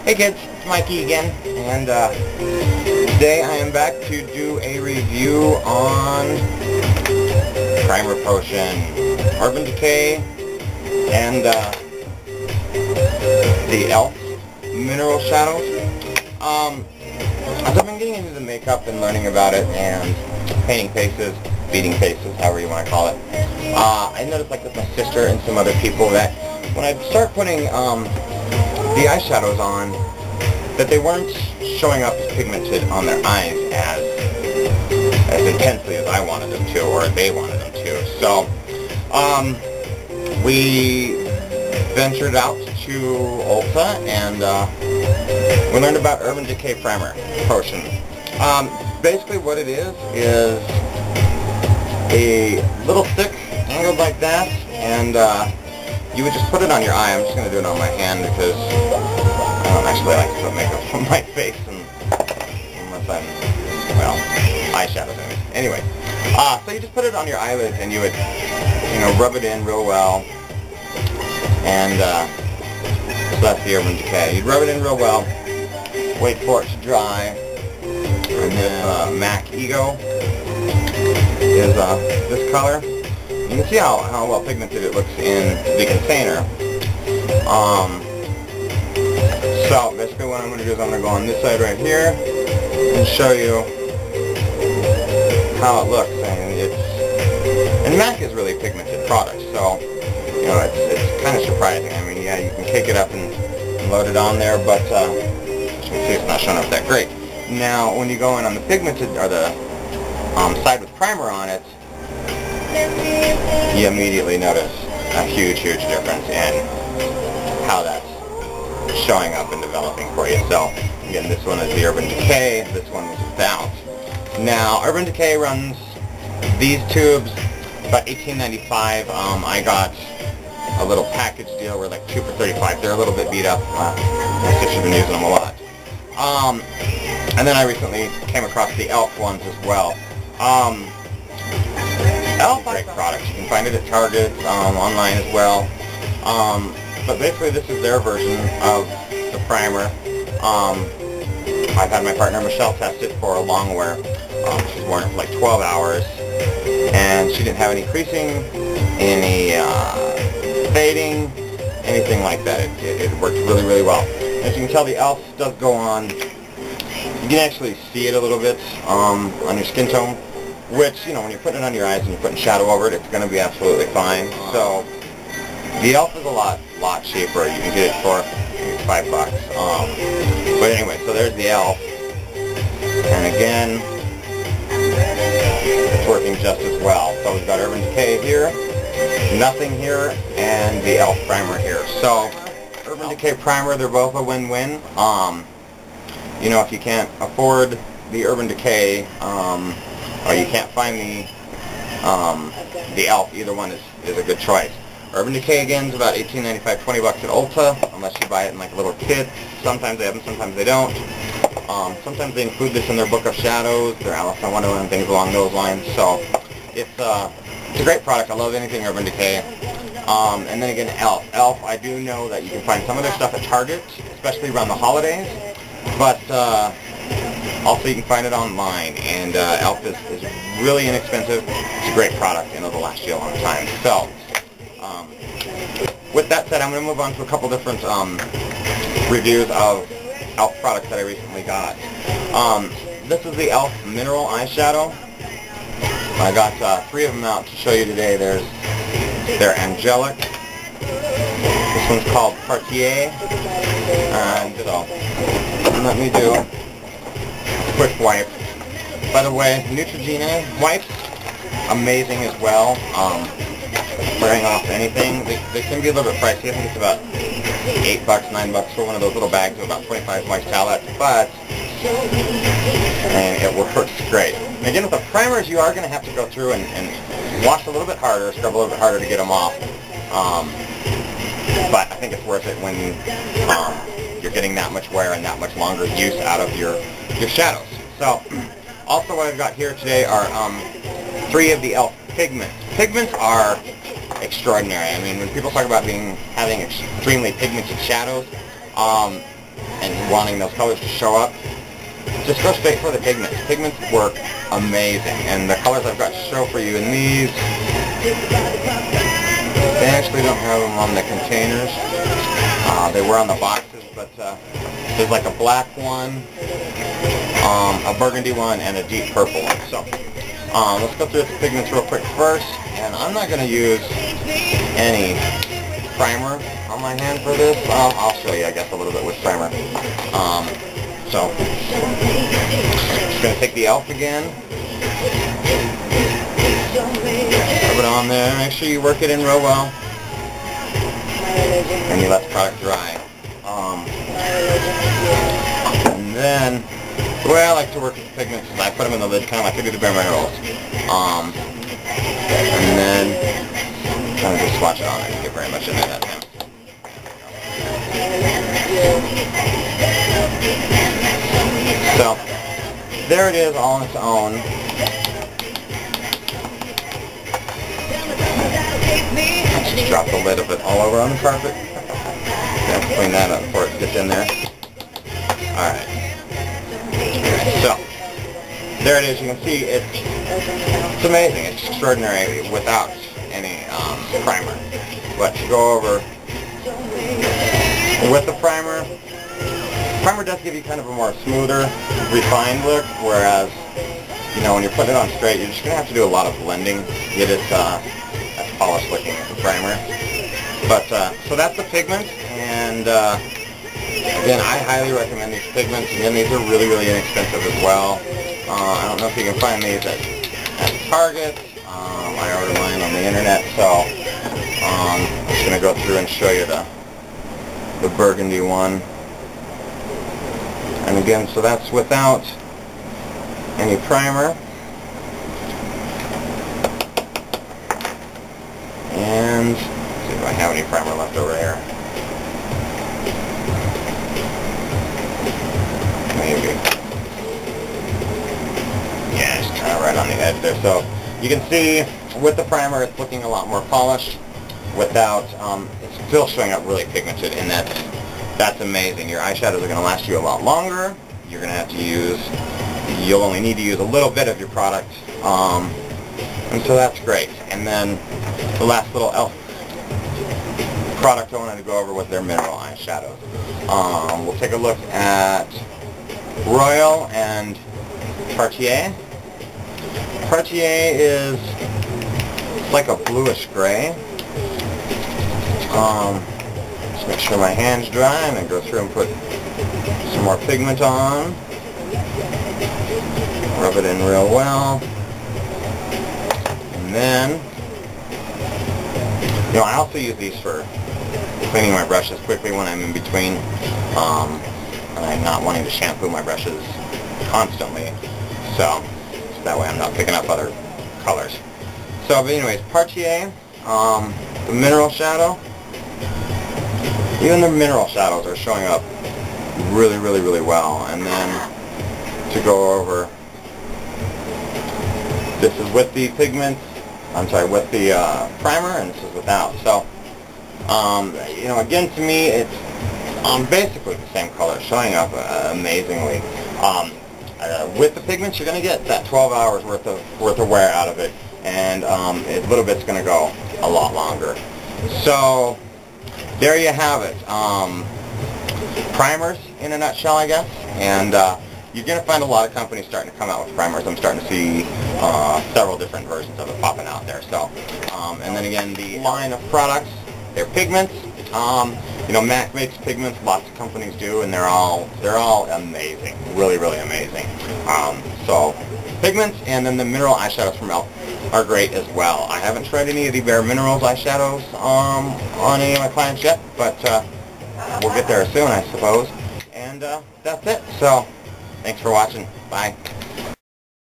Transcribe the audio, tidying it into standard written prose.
Hey kids, it's Mikey again, and today I am back to do a review on Primer Potion, Urban Decay, and the E.l.f. Mineral Shadows. As I've been getting into the makeup and learning about it and painting faces, beating faces, however you want to call it, I noticed, like with my sister and some other people, that when I start putting the eyeshadows on, that they weren't showing up as pigmented on their eyes as intensely as I wanted them to, or they wanted them to. So we ventured out to Ulta and we learned about Urban Decay Primer Potion. Basically what it is a little stick angled like that, and you would just put it on your eye. I'm just going to do it on my hand because I don't actually like to put makeup on my face unless I'm, well, eyeshadows anyway. So you just put it on your eyelids and you would, rub it in real well, and so that's the Urban Decay. You'd rub it in real well, wait for it to dry, and then MAC Ego is this color. You can see how well pigmented it looks in the container. So basically what I'm going to do is I'm going to go on this side right here and show you how it looks. And MAC is really a pigmented product, so it's kind of surprising. I mean, yeah, you can kick it up and load it on there, but as you can see, it's not showing up that great. Now, when you go in on the pigmented, or the side with primer on it, you immediately notice a huge difference in how that's showing up and developing for you. So again, this one is the Urban Decay, this one was without. Now Urban Decay runs these tubes about $18.95. I got a little package deal where like 2 for $35. They're a little bit beat up. My sister's been using them a lot. And then I recently came across the E.l.f. ones as well. E.l.f. is a great product. You can find it at Target, online as well. But basically this is their version of the primer. I've had my partner Michelle test it for a long wear. She's worn it for like 12 hours, and she didn't have any creasing, any fading, anything like that. It worked really well. As you can tell, the E.l.f. does go on. You can actually see it a little bit on your skin tone, which, when you're putting it on your eyes and you're putting shadow over it, it's going to be absolutely fine. So the E.l.f. is a lot cheaper. You can get it for $5. But anyway, so there's the E.l.f. And again, it's working just as well. So we've got Urban Decay here, nothing here, and the E.l.f. primer here. So Urban Decay primer, they're both a win-win. If you can't afford the Urban Decay, or you can't find the E.l.f., either one is a good choice. Urban Decay again is about $18.95, $20 at Ulta, unless you buy it in like a little kit. Sometimes they have them, sometimes they don't. Sometimes they include this in their book of shadows, their Alice in Wonderland, things along those lines. So it's a great product. I love anything Urban Decay. And then again, E.l.f. E.l.f., I do know that you can find some of their stuff at Target, especially around the holidays. But also you can find it online, and E.l.f. is really inexpensive. It's a great product, and it'll last you a long time. So with that said, I'm going to move on to a couple different reviews of E.l.f. products that I recently got. This is the E.l.f. Mineral Eyeshadow. I got 3 of them out to show you today. They're Angelic. This one's called Cartier. And so let me do a quick wipe. By the way, Neutrogena wipes, amazing as well. Spraying off anything. They can be a little bit pricey. I think it's about $8, $9 for one of those little bags of about 25 moist towelettes, but it works great. And again, with the primers, you are going to have to go through and wash a little bit harder, scrub a little bit harder to get them off. But I think it's worth it when you're getting that much wear and that much longer use out of your shadows. So, also what I've got here today are 3 of the E.l.f. pigments. Pigments are extraordinary. I mean, when people talk about having extremely pigmented shadows, and wanting those colors to show up, just go straight for the pigments. Pigments work amazing, and the colors I've got to show for you in these, they actually don't have them on the containers. They were on the boxes, but there's like a black one, a burgundy one, and a deep purple one. So let's go through the pigments real quick first, and I'm not going to use any primer on my hand for this. I'll show you, I guess, a little bit with primer. So just going to take the E.l.f. again, rub it on there, make sure you work it in real well, and you let the product dry. And then, the way I like to work with the pigments is I put them in the lid kind of like I do the bare minerals. And then kind of just swatch it on. I didn't get very much in there that time. So, there it is all on its own. Let's just drop the lid of it all over on the carpet. Let's clean that up before it gets in there. Alright. So, there it is. You can see it's amazing. It's extraordinary without any primer. But to go over with the primer does give you kind of a more smoother, refined look, whereas, you know, when you're putting it on straight, you're just going to have to do a lot of blending to get it as polished looking as the primer. But, so that's the pigment, and again, I highly recommend these pigments. Again, these are really, really inexpensive as well. I don't know if you can find these at Target. I ordered mine on the internet, so I'm just going to go through and show you the burgundy one. And again, so that's without any primer. And let's see if I have any primer left over here. Maybe. Yeah, it's kind of right on the edge there. So you can see with the primer it's looking a lot more polished. Without, it's still showing up really pigmented, and that's amazing. Your eyeshadows are going to last you a lot longer. You're going to have to use, you'll only need to use a little bit of your product, and so that's great. And then the last little E.l.f. product I wanted to go over was their mineral eyeshadows. We'll take a look at Royal and Cartier. Cartier is like a bluish gray. Just make sure my hand's dry, and then go through and put some more pigment on. Rub it in real well. And then, you know, I also use these for cleaning my brushes quickly when I'm in between. And I'm not wanting to shampoo my brushes constantly. So that way I'm not picking up other colors. So, but anyways, Cartier, the mineral shadow. Even the mineral shadows are showing up really, really, really well. And then to go over, this is with the pigments, with the primer, and this is without. So, you know, again, to me, it's basically the same color, showing up amazingly. With the pigments, you're going to get that 12 hours worth of wear out of it, and a little bit's going to go a lot longer. So there you have it. Primers in a nutshell, I guess. And you're going to find a lot of companies starting to come out with primers. I'm starting to see several different versions of it popping out there. So, and then again, the line of products, they're pigments. You know, MAC makes pigments. Lots of companies do, and they're all amazing. Really, really amazing. So pigments, and then the mineral eyeshadows from E.l.f. are great as well. I haven't tried any of the Bare Minerals eyeshadows on any of my clients yet, but we'll get there soon, I suppose. And that's it. So, thanks for watching. Bye.